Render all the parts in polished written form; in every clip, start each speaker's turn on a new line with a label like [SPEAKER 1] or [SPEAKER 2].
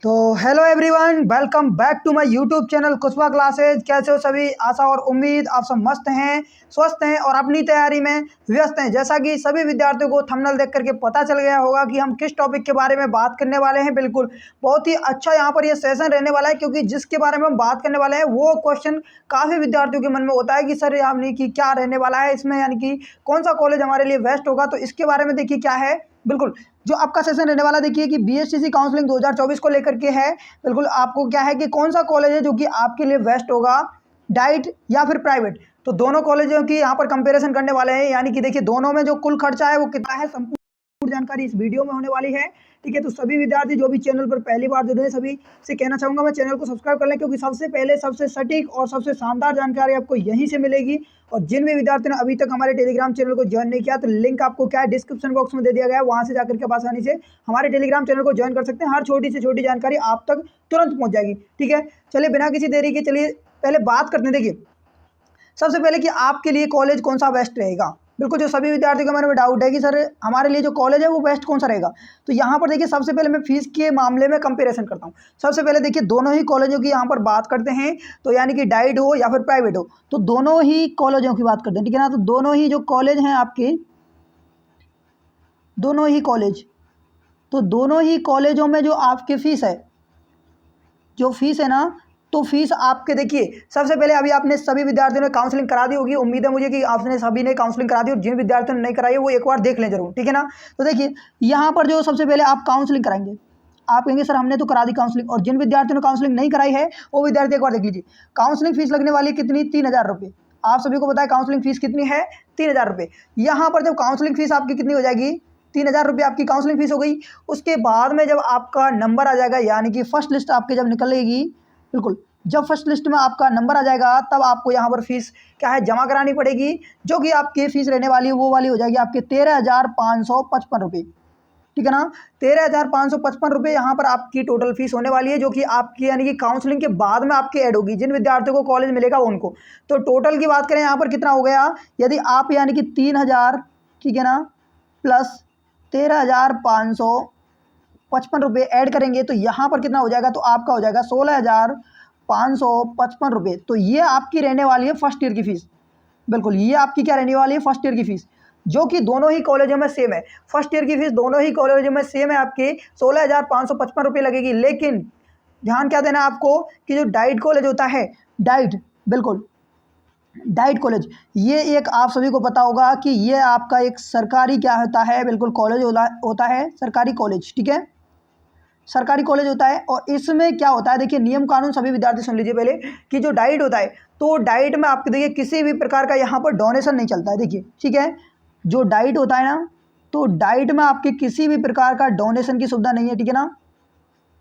[SPEAKER 1] तो hello everyone, welcome back to my YouTube channel Kushwaha classes. कैसे हो सभी? आशा और उम्मीद आप सब मस्त हैं, स्वस्थ हैं और अपनी तैयारी में व्यस्त हैं। जैसा कि सभी विद्यार्थियों को थंबनेल देख करके पता चल गया होगा कि हम किस टॉपिक के बारे में बात करने वाले हैं। बिल्कुल बहुत ही अच्छा यहाँ पर ये सेशन रहने वाला है, क्योंकि जिसके बारे में हम बात करने वाले हैं वो क्वेश्चन काफ़ी विद्यार्थियों के मन में होता है कि सर यानी कि क्या रहने वाला है इसमें, यानी कि कौन सा कॉलेज हमारे लिए बेस्ट होगा। तो इसके बारे में देखिए क्या है। बिल्कुल जो आपका सेशन रहने वाला देखिए कि बीएसटीसी काउंसलिंग 2024 को लेकर के है। बिल्कुल आपको क्या है कि कौन सा कॉलेज है जो कि आपके लिए बेस्ट होगा, डाइट या फिर प्राइवेट। तो दोनों कॉलेजों की यहाँ पर कंपैरिजन करने वाले हैं, यानी कि देखिए दोनों में जो कुल खर्चा है वो कितना है, संपूर्ण जानकारी इस वीडियो में होने वाली है। ठीक है, तो सभी विद्यार्थी जो भी चैनल पर पहली बार जुड़े हैं सभी से कहना चाहूँगा मैं चैनल को सब्सक्राइब कर लें, क्योंकि सबसे पहले सबसे सटीक और सबसे शानदार जानकारी आपको यहीं से मिलेगी। और जिन भी विद्यार्थियों ने अभी तक हमारे टेलीग्राम चैनल को ज्वाइन नहीं किया तो लिंक आपको क्या है डिस्क्रिप्शन बॉक्स में दे दिया गया है, वहाँ से जाकर के आसानी से हमारे टेलीग्राम चैनल को ज्वाइन कर सकते हैं। हर छोटी से छोटी जानकारी आप तक तुरंत पहुँच जाएगी। ठीक है, चलिए बिना किसी देरी के चलिए पहले बात करते हैं। देखिए सबसे पहले कि आपके लिए कॉलेज कौन सा बेस्ट रहेगा। बिल्कुल जो सभी विद्यार्थियों के मन में डाउट है कि सर हमारे लिए जो कॉलेज है वो बेस्ट कौन सा रहेगा, तो यहाँ पर देखिए सबसे पहले मैं फीस के मामले में कंपैरिजन करता हूँ। सबसे पहले देखिए दोनों ही कॉलेजों की यहाँ पर बात करते हैं, तो यानी कि डाइट हो या फिर प्राइवेट हो, तो दोनों ही कॉलेजों की बात करते हैं। ठीक है ना, तो दोनों ही जो कॉलेज हैं आपके, दोनों ही कॉलेज, तो दोनों ही कॉलेजों में जो आपकी फ़ीस है, जो फीस है ना, तो फीस आपके देखिए सबसे पहले अभी आपने सभी विद्यार्थियों ने काउंसलिंग करा दी होगी। उम्मीद है मुझे कि आपने सभी ने काउंसलिंग करा दी, और जिन विद्यार्थियों ने नहीं कराई है वो एक बार देख लें जरूर। ठीक है ना, तो देखिए यहाँ पर जो सबसे पहले आप काउंसलिंग कराएंगे, आप कहेंगे सर हमने तो करा दी काउंसलिंग, और जिन विद्यार्थियों ने काउंसलिंग नहीं कराई है वो विद्यार्थी एक बार देख लीजिए। काउंसलिंग फीस लगने वाली कितनी, 3,000 रुपये। आप सभी को पता है काउंसलिंग फीस कितनी है, 3,000 रुपये। यहाँ पर जब काउंसलिंग फीस आपकी कितनी हो जाएगी, 3,000 रुपये आपकी काउंसलिंग फीस हो गई। उसके बाद में जब आपका नंबर आ जाएगा, यानी कि फर्स्ट लिस्ट आपकी जब निकलेगी, बिल्कुल जब फर्स्ट लिस्ट में आपका नंबर आ जाएगा तब आपको यहाँ पर फीस क्या है जमा करानी पड़ेगी, जो कि आपकी फीस रहने वाली है वो वाली हो जाएगी आपके 13,555 रुपये। ठीक है ना, 13,555 रुपये यहाँ पर आपकी टोटल फीस होने वाली है, जो कि आपकी यानी कि काउंसलिंग के बाद में आपकी ऐड होगी। जिन विद्यार्थियों को कॉलेज मिलेगा उनको, तो टोटल की बात करें यहाँ पर कितना हो गया, यदि आप यानी कि 3,000, ठीक है ना, प्लस 13,555 रुपये ऐड करेंगे तो यहाँ पर कितना हो जाएगा, तो आपका हो जाएगा 16,555 रुपये। तो ये आपकी रहने वाली है फर्स्ट ईयर की फीस। बिल्कुल ये आपकी क्या रहने वाली है, फर्स्ट ईयर की फीस, जो कि दोनों ही कॉलेजों में सेम है। फर्स्ट ईयर की फीस दोनों ही कॉलेजों में सेम है, आपकी 16,555 रुपये लगेगी। लेकिन ध्यान क्या देना है आपको कि जो डाइट कॉलेज होता है, डाइट, बिल्कुल डाइट कॉलेज, ये एक आप सभी को पता होगा कि ये आपका एक सरकारी क्या होता है, बिल्कुल कॉलेज होता है, सरकारी कॉलेज। ठीक है, सरकारी कॉलेज होता है। और इसमें क्या होता है देखिए नियम कानून सभी विद्यार्थी सुन लीजिए पहले, कि जो डाइट होता है, तो डाइट में आपके देखिए किसी भी प्रकार का यहाँ पर डोनेशन नहीं चलता है। देखिए ठीक है, जो डाइट होता है ना, तो डाइट में आपके किसी भी प्रकार का डोनेशन की सुविधा नहीं है। ठीक है ना,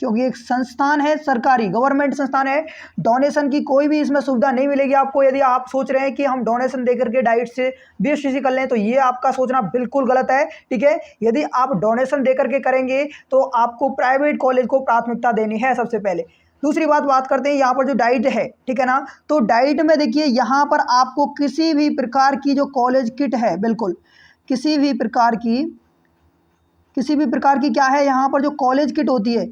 [SPEAKER 1] क्योंकि एक संस्थान है, सरकारी गवर्नमेंट संस्थान है, डोनेशन की कोई भी इसमें सुविधा नहीं मिलेगी आपको। यदि आप सोच रहे हैं कि हम डोनेशन देकर के डाइट से बीएसटीसी कर लें, तो ये आपका सोचना बिल्कुल गलत है। ठीक है, यदि आप डोनेशन देकर के करेंगे तो आपको प्राइवेट कॉलेज को प्राथमिकता देनी है सबसे पहले। दूसरी बात करते हैं यहाँ पर जो डाइट है, ठीक है ना, तो डाइट में देखिए यहाँ पर आपको किसी भी प्रकार की जो कॉलेज किट है, बिल्कुल किसी भी प्रकार की क्या है यहाँ पर जो कॉलेज किट होती है,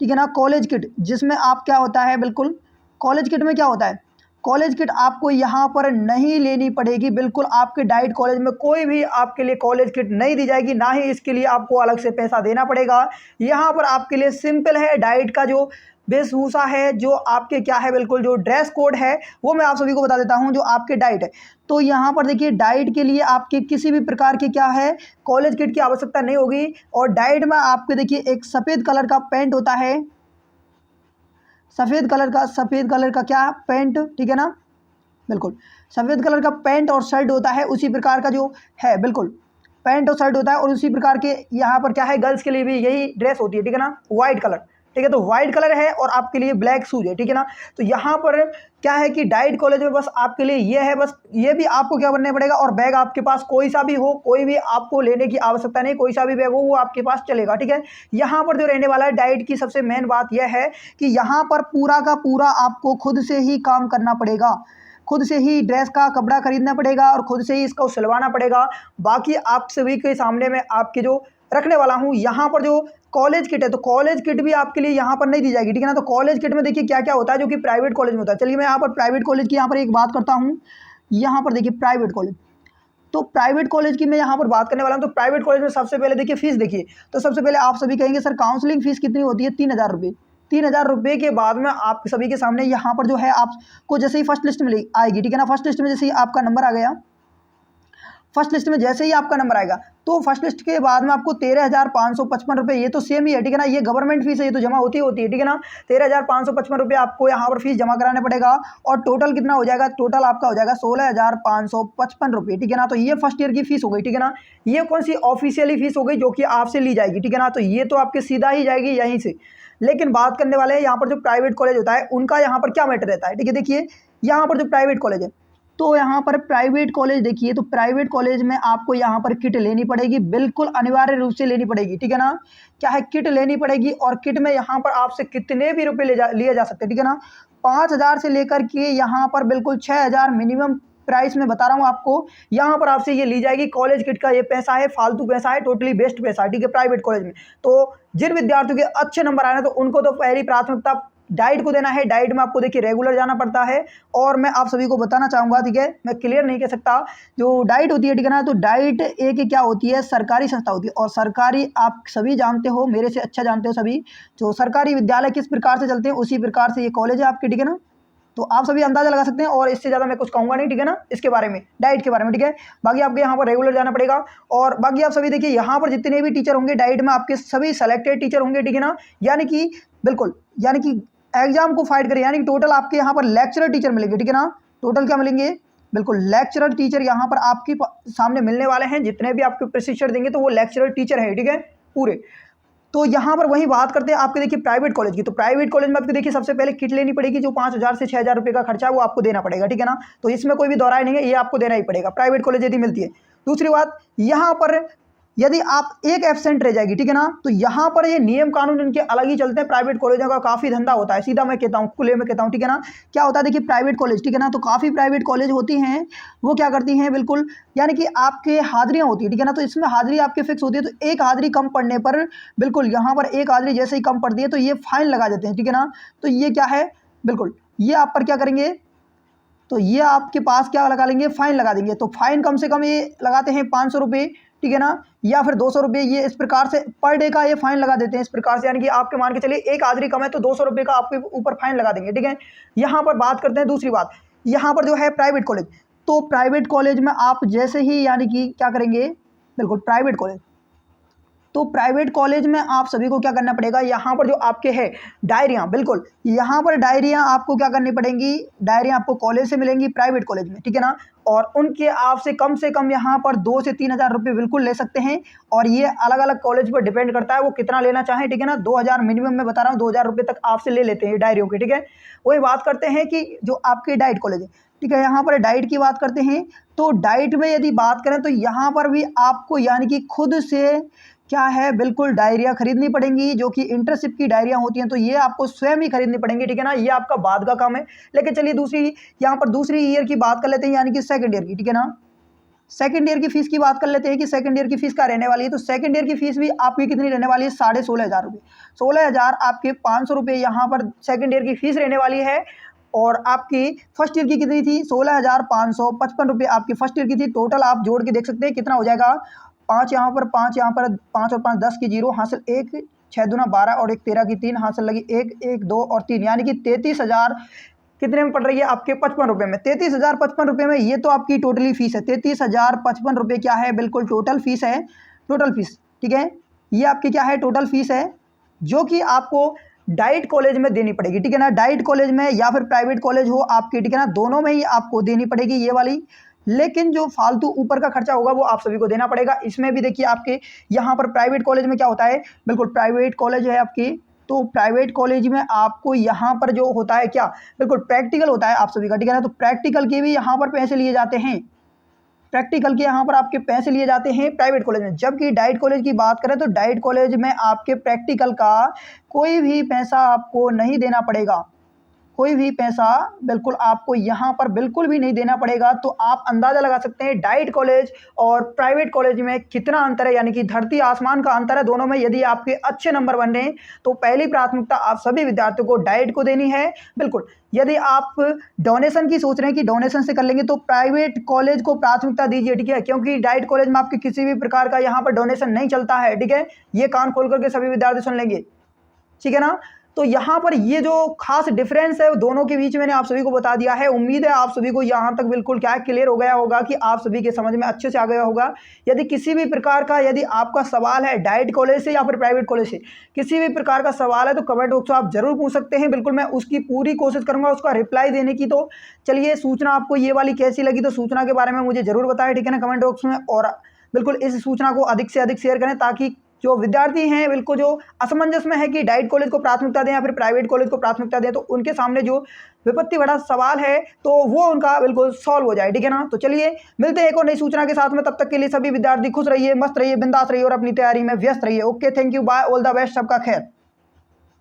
[SPEAKER 1] ठीक है ना, कॉलेज किट, जिसमें आप क्या होता है, बिल्कुल कॉलेज किट में क्या होता है, कॉलेज किट आपको यहाँ पर नहीं लेनी पड़ेगी। बिल्कुल आपके डाइट कॉलेज में कोई भी आपके लिए कॉलेज किट नहीं दी जाएगी, ना ही इसके लिए आपको अलग से पैसा देना पड़ेगा। यहाँ पर आपके लिए सिंपल है, डाइट का जो वेशभूषा है, जो आपके क्या है, बिल्कुल जो ड्रेस कोड है वो मैं आप सभी को बता देता हूँ। जो आपके डाइट है, तो यहाँ पर देखिए डाइट के लिए आपके किसी भी प्रकार के क्या है कॉलेज किट की आवश्यकता नहीं होगी। और डाइट में आपके देखिए एक सफ़ेद कलर का पैंट होता है, सफ़ेद कलर का क्या पैंट, ठीक है ना, बिल्कुल सफ़ेद कलर का पैंट और शर्ट होता है, उसी प्रकार का जो है, बिल्कुल पैंट और शर्ट होता है। और उसी प्रकार के यहाँ पर क्या है, गर्ल्स के लिए भी यही ड्रेस होती है। ठीक है ना, वाइट कलर, ठीक है, तो वाइट कलर है और आपके लिए ब्लैक शूज है। ठीक है ना, तो यहाँ पर क्या है कि डाइट कॉलेज में बस आपके लिए ये है, बस ये भी आपको क्या करना पड़ेगा। और बैग आपके पास कोई सा भी हो, कोई भी आपको लेने की आवश्यकता नहीं, कोई सा भी बैग हो वो आपके पास चलेगा। ठीक है, यहाँ पर जो रहने वाला है डाइट की सबसे मेन बात यह है कि यहाँ पर पूरा का पूरा आपको खुद से ही काम करना पड़ेगा, खुद से ही ड्रेस का कपड़ा खरीदना पड़ेगा और खुद से ही इसको सिलवाना पड़ेगा। बाकी आप सभी के सामने में आपके जो रखने वाला हूँ। यहाँ पर जो कॉलेज किट है, तो कॉलेज किट भी आपके लिए यहाँ पर नहीं दी जाएगी, ठीक है ना। तो कॉलेज किट में देखिए क्या क्या होता है जो कि प्राइवेट कॉलेज में होता है। चलिए मैं यहाँ पर प्राइवेट कॉलेज की यहाँ पर एक बात करता हूँ। यहाँ पर देखिए प्राइवेट कॉलेज, तो प्राइवेट कॉलेज की मैं यहाँ पर बात करने वाला हूँ। तो प्राइवेट कॉलेज में सबसे पहले देखिए फीस देखिए, तो सबसे पहले आप सभी कहेंगे सर काउंसलिंग फीस कितनी होती है? 3,000 रुपये। 3,000 रुपये के बाद में आप सभी के सामने यहाँ पर जो है आपको जैसे ही फर्स्ट लिस्ट में आएगी, ठीक है ना, फर्स्ट लिस्ट में जैसे ही आपका नंबर आ गया, फर्स्ट लिस्ट में जैसे ही आपका नंबर आएगा, तो फर्स्ट लिस्ट के बाद में आपको 13,555 रुपये, ये तो सेम ही है, ठीक है ना, ये गवर्नमेंट फीस है, ये तो जमा होती है, ठीक है ना। 13,555 रुपये आपको यहाँ पर फीस जमा कराना पड़ेगा। और टोटल कितना हो जाएगा? टोटल आपका हो जाएगा 16,555 रुपये, ठीक है ना। तो ये फर्स्ट ईयर की फीस हो गई, ठीक है ना। ये कौन सी ऑफिशियली फीस हो गई जो कि आपसे ली जाएगी, ठीक है ना। तो ये तो आपके सीधा ही जाएगी यहीं से। लेकिन बात करने वाले हैं यहाँ पर जो प्राइवेट कॉलेज होता है उनका यहाँ पर क्या मैटर रहता है, ठीक है। देखिए यहाँ पर जो प्राइवेट कॉलेज है, तो यहाँ पर प्राइवेट कॉलेज देखिए, तो प्राइवेट कॉलेज में आपको यहाँ पर किट लेनी पड़ेगी, बिल्कुल अनिवार्य रूप से लेनी पड़ेगी, ठीक है ना। क्या है? किट लेनी पड़ेगी। और किट में यहाँ पर आपसे कितने भी रुपए लिए जा सकते हैं, ठीक है ना। 5,000 से लेकर के यहाँ पर बिल्कुल 6,000 मिनिमम प्राइस में बता रहा हूँ आपको, यहाँ पर आपसे ये ली जाएगी। कॉलेज किट का ये पैसा है, फालतू पैसा है, टोटली बेस्ट पैसा है, ठीक है, प्राइवेट कॉलेज में। तो जिन विद्यार्थियों के अच्छे नंबर आए हैं तो उनको तो पहली प्राथमिकता डाइट को देना है। डाइट में आपको देखिए रेगुलर जाना पड़ता है। और मैं आप सभी को बताना चाहूँगा, ठीक है, मैं क्लियर नहीं कह सकता, जो डाइट होती है, ठीक है ना, तो डाइट एक क्या होती है? सरकारी संस्था होती है। और सरकारी आप सभी जानते हो, मेरे से अच्छा जानते हो सभी, जो सरकारी विद्यालय किस प्रकार से चलते हैं उसी प्रकार से ये कॉलेज है आपके, ठीक है ना। तो आप सभी अंदाजा लगा सकते हैं। और इससे ज़्यादा मैं कुछ कहूँगा नहीं, ठीक है ना, इसके बारे में, डाइट के बारे में, ठीक है। बाकी आपके यहाँ पर रेगुलर जाना पड़ेगा। और बाकी आप सभी देखिए यहाँ पर जितने भी टीचर होंगे डाइट में आपके सभी सेलेक्टेड टीचर होंगे, ठीक है ना। यानी कि बिल्कुल, यानी कि एग्जाम को फाइट करें, यानी कि टोटल आपके यहाँ पर लेक्चरर टीचर मिलेंगे, ठीक है ना। टोटल क्या मिलेंगे? बिल्कुल लेक्चरर टीचर यहाँ पर आपके सामने मिलने वाले हैं। जितने भी आपके प्रशिक्षण देंगे तो वो लेक्चरर टीचर है, ठीक है, पूरे। तो यहाँ पर वही बात करते हैं आपके देखिए प्राइवेट कॉलेज की। तो प्राइवेट कॉलेज में आपको देखिए सबसे पहले किट लेनी पड़ेगी, जो 5,000 से 6,000 रुपये का खर्चा है वो आपको देना पड़ेगा, ठीक है ना। तो इसमें कोई भी दोहराई नहीं है, ये आपको देना ही पड़ेगा प्राइवेट कॉलेज यदि मिलती है। दूसरी बात, यहाँ पर यदि आप एक एब्सेंट रह जाएगी, ठीक है ना, तो यहाँ पर ये नियम कानून इनके अलग ही चलते हैं। प्राइवेट कॉलेजों का काफ़ी धंधा होता है, सीधा मैं कहता हूँ, खुले में कहता हूँ, ठीक है ना। क्या होता है? देखिए प्राइवेट कॉलेज, ठीक है ना, तो काफ़ी प्राइवेट कॉलेज होती हैं, वो क्या करती हैं, बिल्कुल, यानी कि आपके हाजिरियाँ होती है, ठीक है ना। तो इसमें हाजिरी आपकी फिक्स होती है। तो एक हाजिरी कम पड़ने पर, बिल्कुल यहाँ पर एक हाजिरी जैसे ही कम पड़ती है तो ये फाइन लगा देते हैं, ठीक है ना। तो ये क्या है, बिल्कुल, ये आप पर क्या करेंगे, तो ये आपके पास क्या लगा लेंगे, फाइन लगा देंगे। तो फाइन कम से कम ये लगाते हैं 500 रुपये, ठीक है ना, या फिर 200 रुपये, ये इस प्रकार से पर डे का ये फाइन लगा देते हैं इस प्रकार से। यानी कि आपके मान के चलिए एक हाजिरी कम है तो 200 रुपये का आपके ऊपर फाइन लगा देंगे, ठीक है। यहाँ पर बात करते हैं दूसरी बात, यहाँ पर जो है प्राइवेट कॉलेज, तो प्राइवेट कॉलेज में आप जैसे ही यानी कि क्या करेंगे, बिल्कुल प्राइवेट कॉलेज, तो प्राइवेट कॉलेज में आप सभी को क्या करना पड़ेगा, यहाँ पर जो आपके है डायरियाँ, बिल्कुल यहाँ पर डायरियाँ आपको क्या करनी पड़ेंगी, डायरियाँ आपको कॉलेज से मिलेंगी प्राइवेट कॉलेज में, ठीक है ना। और उनके आपसे कम से कम यहाँ पर 2 से 3,000 रुपये बिल्कुल ले सकते हैं। और ये अलग अलग कॉलेज पर डिपेंड करता है वो कितना लेना चाहें, ठीक है ना। 2,000 मिनिमम मैं बता रहा हूँ, 2,000 रुपये तक आपसे ले लेते हैं डायरियों के, ठीक है। वही बात करते हैं कि जो आपके डाइट कॉलेज है, ठीक है, यहाँ पर डाइट की बात करते हैं। तो डाइट में यदि बात करें तो यहाँ पर भी आपको यानी कि खुद से क्या है, बिल्कुल डायरिया खरीदनी पड़ेंगी, जो कि इंटर्नशिप की डायरियाँ होती हैं, तो ये आपको स्वयं ही खरीदनी पड़ेंगी, ठीक है ना। ये आपका बाद का काम है। लेकिन चलिए दूसरी, यहाँ पर दूसरी ईयर की बात कर लेते हैं, यानी कि सेकंड ईयर की, ठीक है ना। सेकंड ईयर की फीस की बात कर लेते हैं कि सेकंड ईयर की फीस क्या रहने वाली है। तो सेकंड ईयर की फीस भी आपकी कितनी रहने वाली है, 16,500 रुपये। 16,000 आपके 500 रुपये यहाँ पर सेकंड ईयर की फीस रहने वाली है। और आपकी फर्स्ट ईयर की कितनी थी, 16,555 रुपये आपकी फर्स्ट ईयर की थी। टोटल आप जोड़ के देख सकते हैं कितना हो जाएगा, 5 यहाँ पर, 5 यहाँ पर, 5 और 5 10 की 0 हासिल 1, 6 दूना 12 और 1 13 की 3 हासिल लगी 1, 1 2 और 3, यानी कि 33,000 कितने में पड़ रही है आपके 55 रुपये में। 33,055 रुपये में ये तो आपकी टोटली फीस है। 33,055 रुपये क्या है, बिल्कुल टोटल फीस है, टोटल फीस, ठीक है। ये आपकी क्या है, टोटल फीस है, जो कि आपको डाइट कॉलेज में देनी पड़ेगी, ठीक है ना। डाइट कॉलेज में या फिर प्राइवेट कॉलेज हो आपकी, ठीक है ना, दोनों में ही आपको देनी पड़ेगी ये वाली। लेकिन जो फालतू ऊपर का खर्चा होगा वो आप सभी को देना पड़ेगा। इसमें भी देखिए आपके यहाँ पर प्राइवेट कॉलेज में क्या होता है, बिल्कुल प्राइवेट कॉलेज है आपकी, तो प्राइवेट कॉलेज में आपको यहाँ पर जो होता है क्या, बिल्कुल प्रैक्टिकल होता है आप सभी का, ठीक है ना। तो प्रैक्टिकल के भी यहाँ पर पैसे लिए जाते हैं, प्रैक्टिकल के यहाँ पर आपके पैसे लिए जाते हैं प्राइवेट कॉलेज में। जबकि डाइट कॉलेज की बात करें तो डाइट कॉलेज में आपके प्रैक्टिकल का कोई भी पैसा आपको नहीं देना पड़ेगा, कोई भी पैसा बिल्कुल आपको यहाँ पर बिल्कुल भी नहीं देना पड़ेगा। तो आप अंदाज़ा लगा सकते हैं डाइट कॉलेज और प्राइवेट कॉलेज में कितना अंतर है, यानी कि धरती आसमान का अंतर है दोनों में। यदि आपके अच्छे नंबर बन रहे हैं तो पहली प्राथमिकता आप सभी विद्यार्थियों को डाइट को देनी है। बिल्कुल, यदि आप डोनेशन की सोच रहे हैं कि डोनेशन से कर लेंगे तो प्राइवेट कॉलेज को प्राथमिकता दीजिए, ठीक है, क्योंकि डाइट कॉलेज में आपके किसी भी प्रकार का यहाँ पर डोनेशन नहीं चलता है, ठीक है। ये कान खोल करके सभी विद्यार्थी सुन लेंगे, ठीक है ना। तो यहाँ पर ये जो खास डिफरेंस है दोनों के बीच मैंने आप सभी को बता दिया है। उम्मीद है आप सभी को यहाँ तक बिल्कुल क्या क्लियर हो गया होगा कि आप सभी के समझ में अच्छे से आ गया होगा। यदि किसी भी प्रकार का यदि आपका सवाल है डाइट कॉलेज से या फिर प्राइवेट कॉलेज से किसी भी प्रकार का सवाल है तो कमेंट बॉक्स में आप जरूर पूछ सकते हैं। बिल्कुल मैं उसकी पूरी कोशिश करूंगा उसका रिप्लाई देने की। तो चलिए, सूचना आपको ये वाली कैसी लगी तो सूचना के बारे में मुझे जरूर बताएं, ठीक है ना, कमेंट बॉक्स में। और बिल्कुल इस सूचना को अधिक से अधिक शेयर करें ताकि जो विद्यार्थी हैं बिल्कुल जो असमंजस में है कि डाइट कॉलेज को प्राथमिकता दें या फिर प्राइवेट कॉलेज को प्राथमिकता दें, तो उनके सामने जो विपत्ति भरा सवाल है तो वो उनका बिल्कुल सॉल्व हो जाए, ठीक है ना। तो चलिए मिलते हैं एक और नई सूचना के साथ में। तब तक के लिए सभी विद्यार्थी खुश रहिए, मस्त रहिए, बिंदास रहिए और अपनी तैयारी में व्यस्त रहिए। Okay, thank you, bye, all the best, सबका खैर।